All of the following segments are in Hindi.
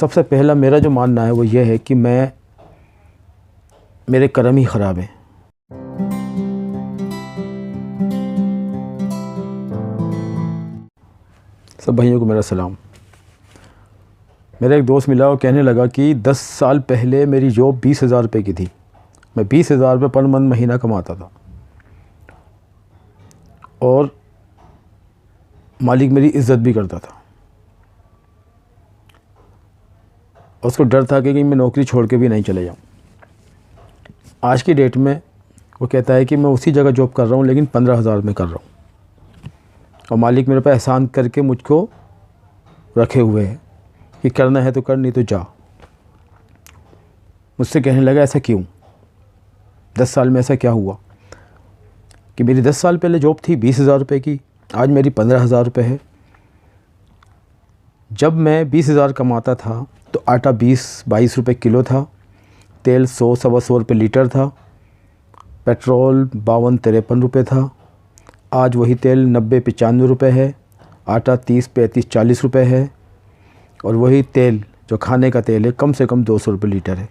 सबसे पहला मेरा जो मानना है वो ये है कि मेरे कर्म ही ख़राब हैं। सब भाइयों को मेरा सलाम। मेरा एक दोस्त मिला और कहने लगा कि 10 साल पहले मेरी जॉब 20,000 रुपये की थी। मैं 20,000 रुपये पर मंथ महीना कमाता था और मालिक मेरी इज़्ज़त भी करता था। उसको डर था कि मैं नौकरी छोड़ के भी नहीं चले जाऊँ। आज की डेट में वो कहता है कि मैं उसी जगह जॉब कर रहा हूँ लेकिन 15,000 में कर रहा हूँ और मालिक मेरे पे एहसान करके मुझको रखे हुए है कि करना है तो कर, नहीं तो जा। मुझसे कहने लगा ऐसा क्यों, 10 साल में ऐसा क्या हुआ कि मेरी 10 साल पहले जॉब थी 20,000 रुपये की, आज मेरी 15,000 रुपये है। जब मैं 20,000 कमाता था तो आटा 20-22 रुपये किलो था, तेल 100-125 रुपये लीटर था, पेट्रोल 52-53 रुपये था। आज वही तेल 90-95 रुपये है, आटा 30-35-40 रुपये है और वही तेल जो खाने का तेल है कम से कम 200 रुपये लीटर है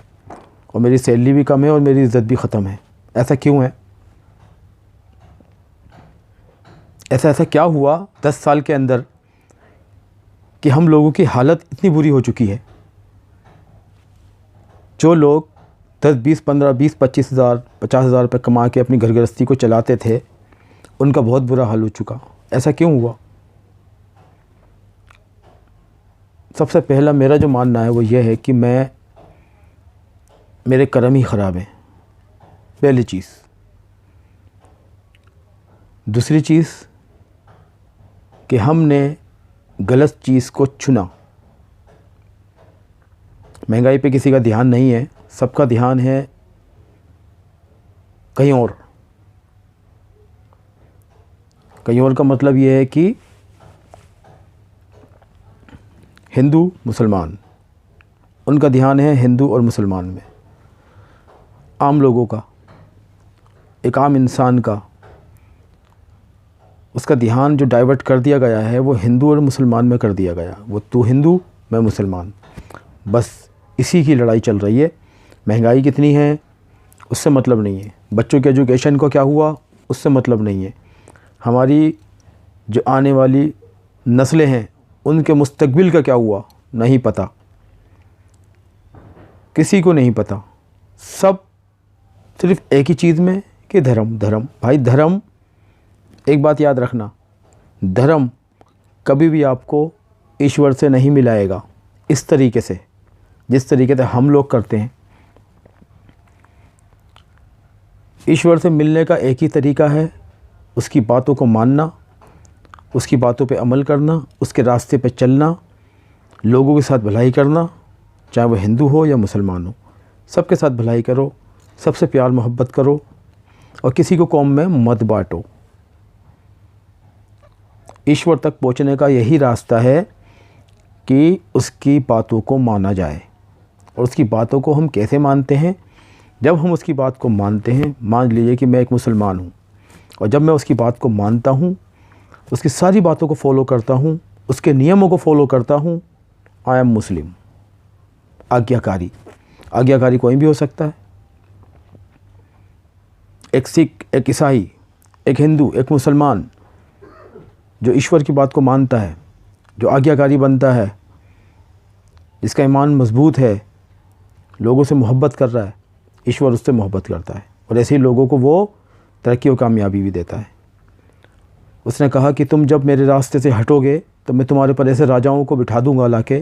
और मेरी सैलरी भी कम है और मेरी इज़्ज़त भी ख़त्म है। ऐसा क्यों है? ऐसा क्या हुआ 10 साल के अंदर कि हम लोगों की हालत इतनी बुरी हो चुकी है? जो लोग 10, 20, 15, 20, 25,000, 50,000 रुपये कमा के अपनी घर गृहस्थी को चलाते थे, उनका बहुत बुरा हाल हो चुका। ऐसा क्यों हुआ? सबसे पहला मेरा जो मानना है वो ये है कि मेरे कर्म ही ख़राब हैं, पहली चीज़। दूसरी चीज़ कि हमने गलत चीज़ को चुना। महंगाई पे किसी का ध्यान नहीं है, सबका ध्यान है कहीं और। कहीं और का मतलब ये है कि हिंदू मुसलमान, उनका ध्यान है हिंदू और मुसलमान में। आम लोगों का, एक आम इंसान का, उसका ध्यान जो डाइवर्ट कर दिया गया है वो हिंदू और मुसलमान में कर दिया गया। वो तू हिंदू, मैं मुसलमान, बस इसी की लड़ाई चल रही है। महंगाई कितनी है उससे मतलब नहीं है, बच्चों के एजुकेशन को क्या हुआ उससे मतलब नहीं है, हमारी जो आने वाली नस्लें हैं उनके मुस्तकबिल का क्या हुआ नहीं पता, किसी को नहीं पता। सब सिर्फ एक ही चीज़ में कि धर्म। धर्म भाई, धर्म, एक बात याद रखना, धर्म कभी भी आपको ईश्वर से नहीं मिलाएगा इस तरीके से जिस तरीके से हम लोग करते हैं। ईश्वर से मिलने का एक ही तरीका है, उसकी बातों को मानना, उसकी बातों पे अमल करना, उसके रास्ते पे चलना, लोगों के साथ भलाई करना, चाहे वो हिंदू हो या मुसलमान हो, सबके साथ भलाई करो, सबसे प्यार मोहब्बत करो और किसी को कौम में मत बांटो। ईश्वर तक पहुंचने का यही रास्ता है कि उसकी बातों को माना जाए। और उसकी बातों को हम कैसे मानते हैं? जब हम उसकी बात को मानते हैं, मान लीजिए कि मैं एक मुसलमान हूँ और जब मैं उसकी बात को मानता हूँ, उसकी सारी बातों को फॉलो करता हूँ, उसके नियमों को फॉलो करता हूँ, आई एम मुस्लिम। आज्ञाकारी, आज्ञाकारी कोई भी हो सकता है, एक सिख, एक ईसाई, एक हिंदू, एक मुसलमान। जो ईश्वर की बात को मानता है, जो आज्ञाकारी बनता है, जिसका ईमान मजबूत है, लोगों से मोहब्बत कर रहा है, ईश्वर उससे मोहब्बत करता है और ऐसे ही लोगों को वो तरक्की और कामयाबी भी देता है। उसने कहा कि तुम जब मेरे रास्ते से हटोगे तो मैं तुम्हारे पर ऐसे राजाओं को बिठा दूंगा लाके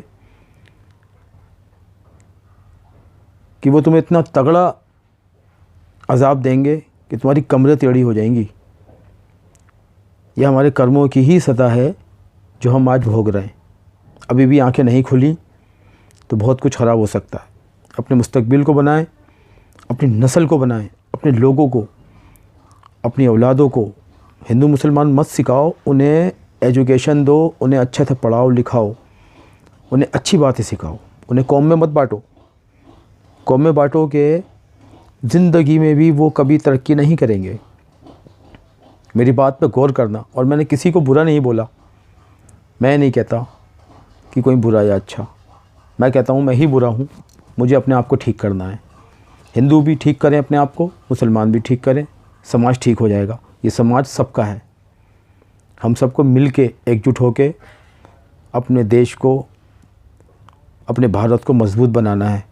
कि वो तुम्हें इतना तगड़ा अजाब देंगे कि तुम्हारी कमरें टेढ़ी हो जाएंगी। यह हमारे कर्मों की ही सज़ा है जो हम आज भोग रहे हैं। अभी भी आंखें नहीं खुली तो बहुत कुछ ख़राब हो सकता है। अपने मुस्तकबिल को बनाएं, अपनी नस्ल को बनाएं, अपने लोगों को, अपनी औलादों को हिंदू मुसलमान मत सिखाओ, उन्हें एजुकेशन दो, उन्हें अच्छे से पढ़ाओ लिखाओ, उन्हें अच्छी बातें सिखाओ, उन्हें कौम में मत बांटो। कौम में बांटो के ज़िंदगी में भी वो कभी तरक्की नहीं करेंगे। मेरी बात पे गौर करना। और मैंने किसी को बुरा नहीं बोला, मैं नहीं कहता कि कोई बुरा या अच्छा, मैं कहता हूँ मैं ही बुरा हूँ, मुझे अपने आप को ठीक करना है। हिंदू भी ठीक करें अपने आप को, मुसलमान भी ठीक करें, समाज ठीक हो जाएगा। ये समाज सबका है। हम सबको मिल के एकजुट होके अपने देश को, अपने भारत को मजबूत बनाना है।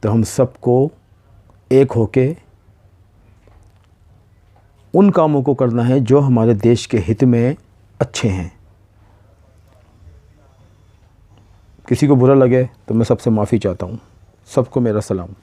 तो हम सबको एक होके उन कामों को करना है जो हमारे देश के हित में अच्छे हैं। किसी को बुरा लगे तो मैं सबसे माफ़ी चाहता हूँ। सबको मेरा सलाम।